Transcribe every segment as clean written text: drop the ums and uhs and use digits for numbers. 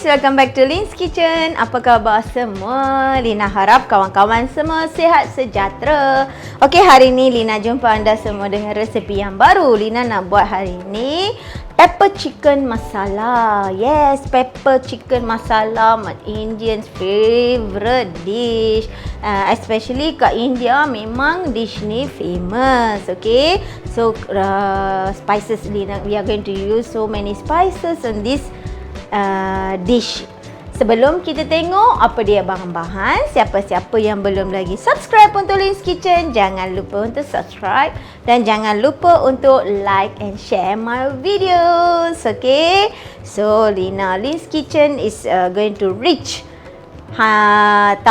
Welcome back to Lin's Kitchen. Apa khabar semua? Lina harap kawan-kawan semua sihat sejahtera. Okey, hari ni Lina jumpa anda semua dengan resepi yang baru. Lina nak buat hari ni pepper chicken masala. Yes, pepper chicken masala, Indian's favorite dish. Especially kat India memang dish ni famous. Okay, so spices Lina, we are going to use so many spices on this dish. Sebelum kita tengok apa dia bahan-bahan, siapa-siapa yang belum lagi subscribe untuk Lin's Kitchen, jangan lupa untuk subscribe dan jangan lupa untuk like and share my videos. Okay, so Lin's Kitchen is going to reach 1,000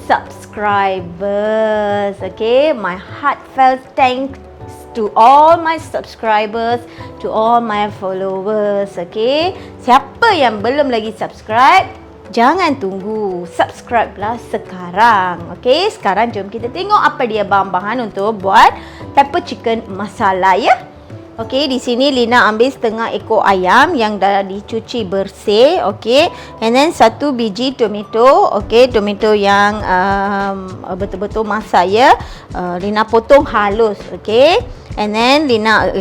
subscribers. Okay, my heartfelt thanks to all my subscribers, to all my followers. Okay, siapa yang belum lagi subscribe, jangan tunggu, subscribe lah sekarang. Okay, sekarang jom kita tengok apa dia bahan-bahan untuk buat pepper chicken masala ya. Okay, di sini Lina ambil setengah ekor ayam yang dah dicuci bersih. Okay, and then 1 biji tomato. Okay, tomato yang betul-betul masak ya. Lina potong halus. Okay, and then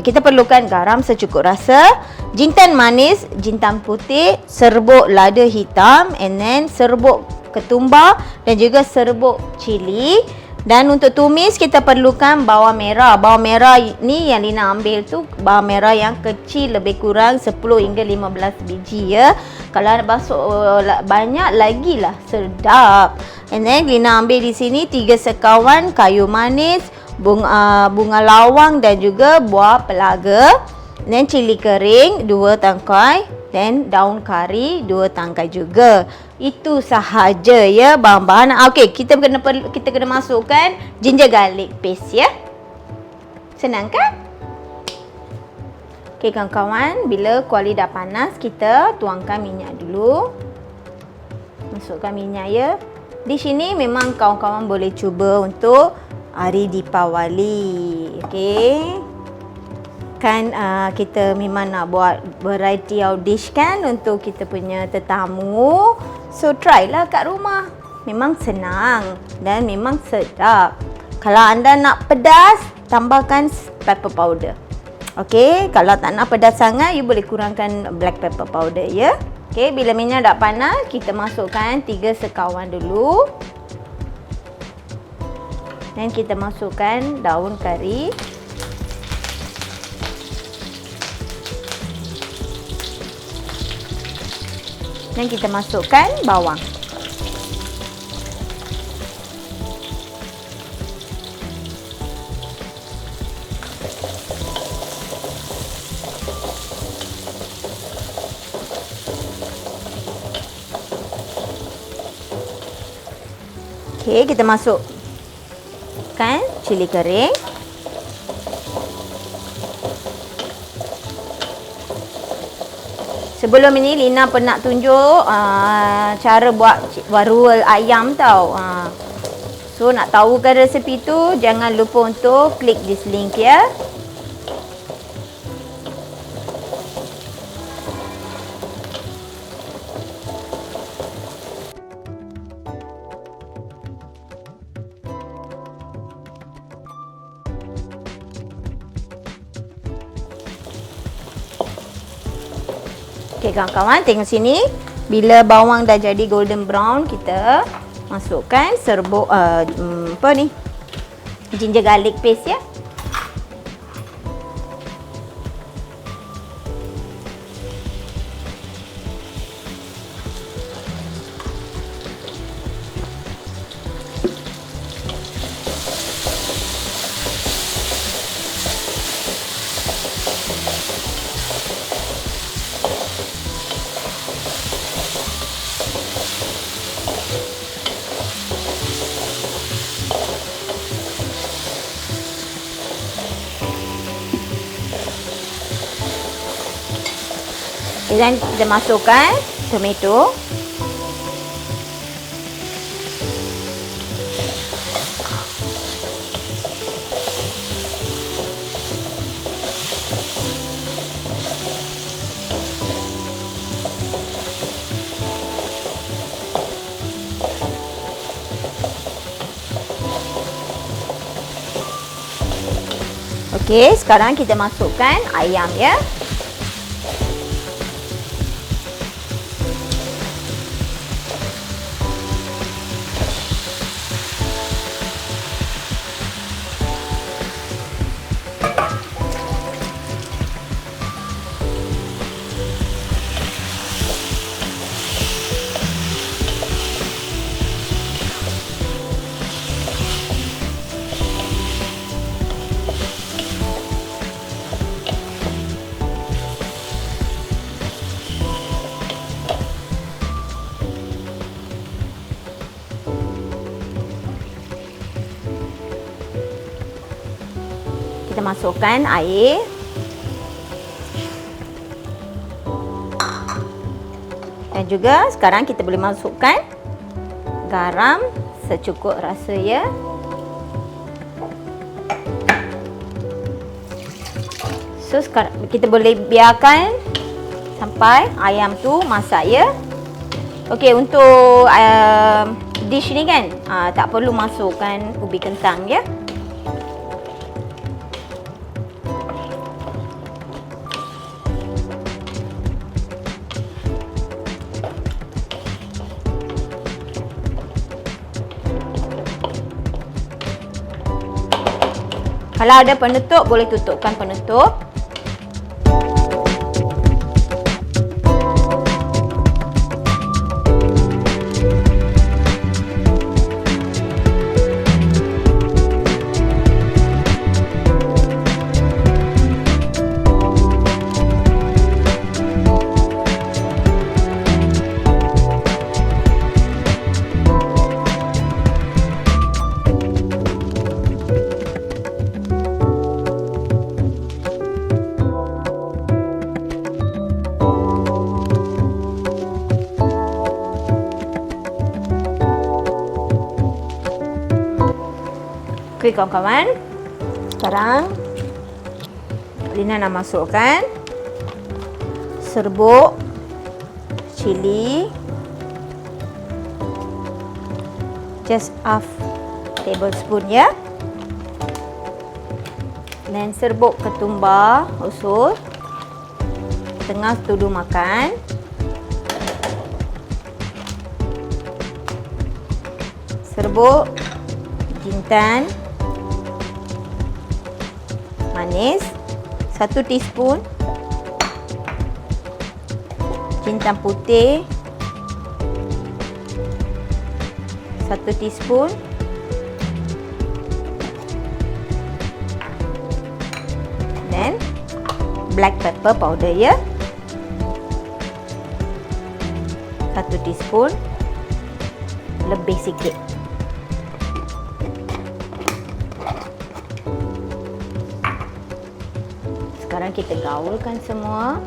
kita perlukan garam secukup rasa, jintan manis, jintan putih, serbuk lada hitam, and then serbuk ketumbar dan juga serbuk cili. Dan untuk tumis kita perlukan bawang merah. Bawang merah ni yang Lina ambil tu bawang merah yang kecil, lebih kurang 10 hingga 15 biji ya. Kalau nak basuh banyak lagi lah sedap. And then Lina ambil di sini 3 sekawan kayu manis, bunga lawang dan juga buah pelaga. Dan cili kering 2 tangkai, dan daun kari 2 tangkai juga. Itu sahaja ya bahan-bahan. Okey, kita kena masukkan ginger garlic paste ya. Senang kan? Okey kawan-kawan, bila kuali dah panas, kita tuangkan minyak dulu. Masukkan minyak ya. Di sini memang kawan-kawan boleh cuba untuk hari Deepavali. Okey. Kan kita memang nak buat variety of dish kan untuk kita punya tetamu. So try lah kat rumah. Memang senang dan memang sedap. Kalau anda nak pedas, tambahkan pepper powder. Okey, kalau tak nak pedas sangat, you boleh kurangkan black pepper powder ya. Okey, bila minyak dah panas, kita masukkan 3 sekawan dulu. Dan kita masukkan daun kari. Dan kita masukkan bawang. Okey, kita masukkan cili kering. Sebelum ini Lina pernah tunjuk cara buat warul ayam tau. So nak tahukan resepi tu, jangan lupa untuk klik this link ya. Okey kawan-kawan, tengok sini. Bila bawang dah jadi golden brown, kita masukkan serbuk ginger garlic paste ya. Dan kita masukkan tomato. Okey, sekarang kita masukkan ayam ya. Kita masukkan air. Dan juga sekarang kita boleh masukkan garam secukup rasa ya. So sekarang kita boleh biarkan sampai ayam tu masak ya. Okey, untuk dish ni kan tak perlu masukkan ubi kentang ya. Kalau ada penutup, boleh tutupkan penutup. Okey kawan-kawan, sekarang Lina nak masukkan serbuk cili, just half tablespoon ya. Dan serbuk ketumbar usul, setengah tudu makan. Serbuk jintan manis 1 teaspoon, jintan putih 1 teaspoon, dan black pepper powder ya 1 teaspoon, lebih sikit. Sekarang kita gaulkan semua.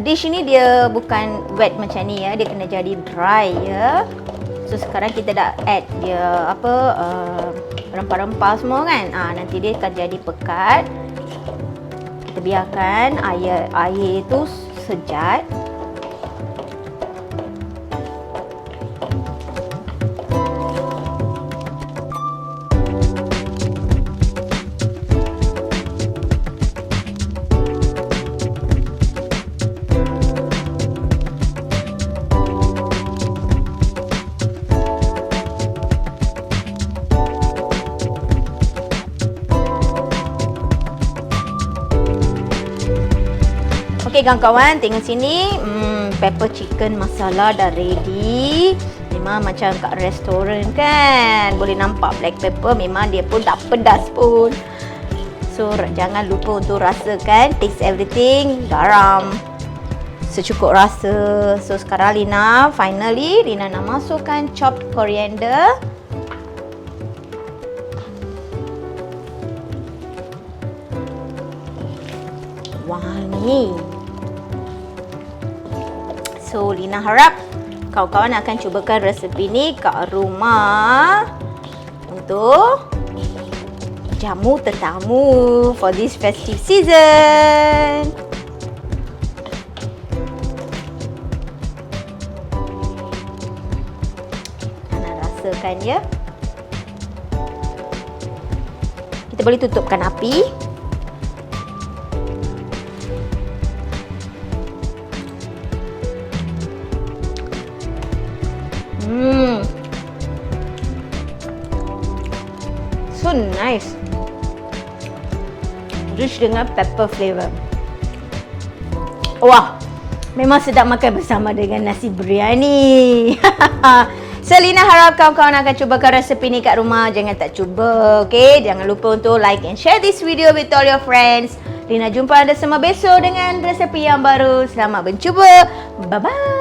Dish ni dia bukan wet macam ni ya, dia kena jadi dry ya. So sekarang kita dah add dia rempah-rempah semua kan. Nanti dia akan jadi pekat. Kita biarkan air tu sejat. Okey kawan-kawan, tengok sini. Pepper chicken masala dah ready. Memang macam kat restoran kan. Boleh nampak black pepper, memang dia pun tak pedas pun. So jangan lupa untuk rasakan, taste everything, garam secukup rasa. So sekarang Lina nak masukkan chopped coriander. Wangi. So Lina harap kawan-kawan akan cubakan resepi ni kat rumah untuk jamu tetamu for this festive season. Nak rasakan ya. Kita boleh tutupkan api. So nice. Rich dengan pepper flavor. Wah, memang sedap makan bersama dengan nasi biryani. So Lina harap kawan-kawan akan cubakan resepi ni kat rumah. Jangan tak cuba, okay? Jangan lupa untuk like and share this video with all your friends. Lina jumpa anda semua besok dengan resepi yang baru. Selamat mencuba. Bye-bye.